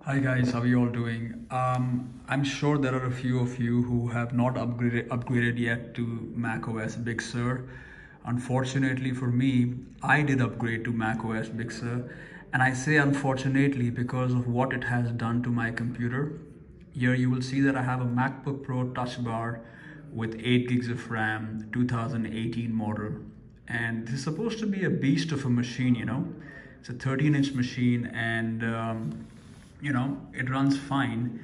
Hi guys, how are you all doing? I'm sure there are a few of you who have not upgraded yet to macOS Big Sur. Unfortunately for me, I did upgrade to macOS Big Sur, and I say unfortunately because of what it has done to my computer. Here you will see that I have a MacBook Pro Touch Bar with 8 gigs of RAM, 2018 model, and this is supposed to be a beast of a machine, It's a 13-inch machine, and it runs fine.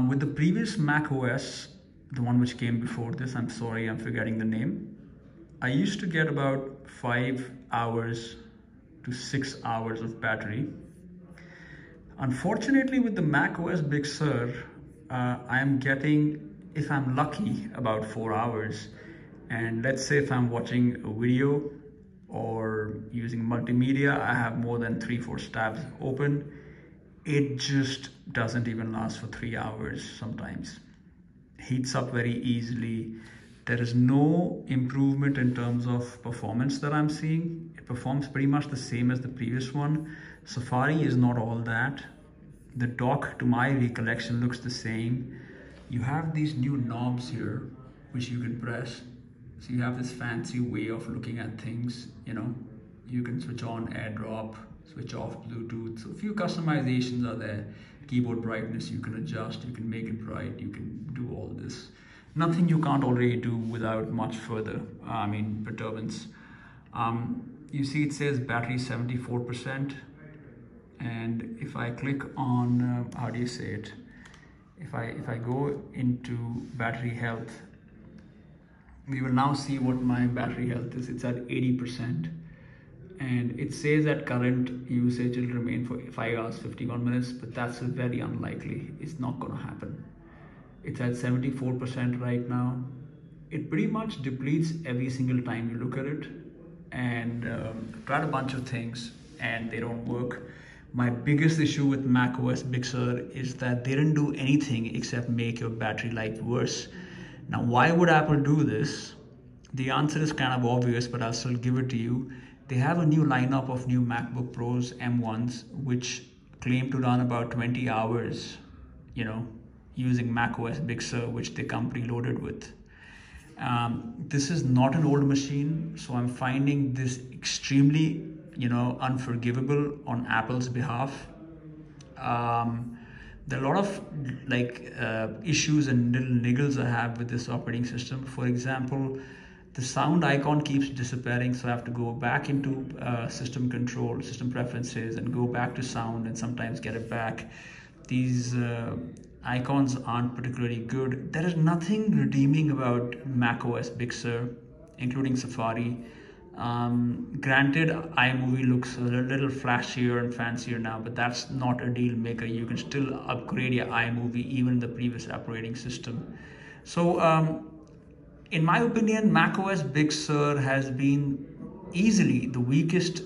With the previous Mac OS, the one which came before this, I'm sorry, I'm forgetting the name. I used to get about 5 hours to 6 hours of battery. Unfortunately, with the Mac OS Big Sur, I'm getting, if I'm lucky, about 4 hours. And let's say if I'm watching a video or using multimedia, I have more than 3-4 tabs open. It just doesn't even last for 3 hours sometimes. Heats up very easily. There is no improvement in terms of performance that I'm seeing. It performs pretty much the same as the previous one. Safari is not all that. The dock, to my recollection, looks the same. You have these new knobs here, which you can press. So you have this fancy way of looking at things, You can switch on AirDrop, switch off Bluetooth. So a few customizations are there. Keyboard brightness you can adjust, you can make it bright, you can do all this. Nothing you can't already do without much further, perturbance. You see it says battery 74%. And if I click on, If I go into battery health, we will now see what my battery health is. It's at 80%. And it says that current usage will remain for 5 hours, 51 minutes, but that's very unlikely. It's not gonna happen. It's at 74% right now. It pretty much depletes every single time you look at it. And tried a bunch of things and they don't work. My biggest issue with macOS Big Sur is that they didn't do anything except make your battery life worse. Now, why would Apple do this? The answer is kind of obvious, but I'll still give it to you. They have a new lineup of new MacBook Pros M1s, which claim to run about 20 hours, using macOS Big Sur, which they come preloaded with. This is not an old machine, so I'm finding this extremely, unforgivable on Apple's behalf. There are a lot of issues and little niggles I have with this operating system. For example, the sound icon keeps disappearing, so I have to go back into system control, system preferences, and go back to sound and sometimes get it back. These icons aren't particularly good. There is nothing redeeming about macOS Big Sur, including Safari. Granted, Imovie looks a little flashier and fancier now, but that's not a deal maker. You can still upgrade your Imovie even in the previous operating system. So, in my opinion, macOS Big Sur has been easily the weakest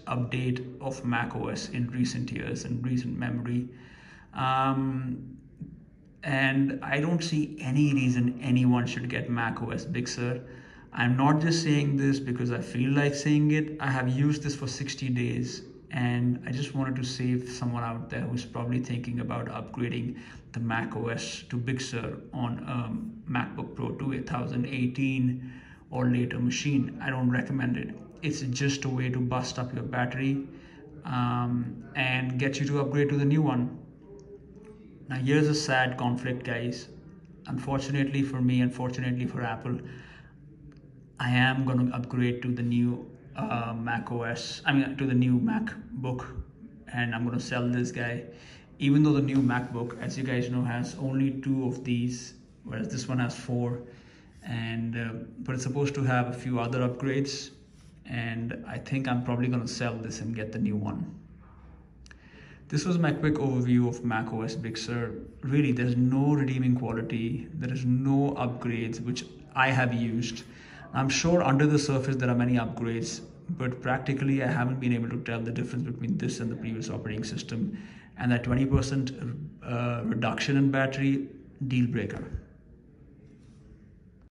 update of macOS in recent years, in recent memory. And I don't see any reason anyone should get macOS Big Sur. I'm not just saying this because I feel like saying it. I have used this for 60 days and I just wanted to save someone out there who's probably thinking about upgrading the macOS to Big Sur on MacBook Pro to 2018 or later machine. I don't recommend it. It's just a way to bust up your battery and get you to upgrade to the new one. Now here's a sad conflict, guys. Unfortunately for me, unfortunately for Apple, I am going to upgrade to the new to the new MacBook, and I'm going to sell this guy. Even though the new MacBook, as you guys know, has only 2 of these, whereas this one has 4, and but it's supposed to have a few other upgrades, and I think I'm probably going to sell this and get the new one. This was my quick overview of macOS Big Sur. Really, there's no redeeming quality. There is no upgrades, which I have used. I'm sure under the surface there are many upgrades, but practically I haven't been able to tell the difference between this and the previous operating system. And that 20% reduction in battery, deal breaker.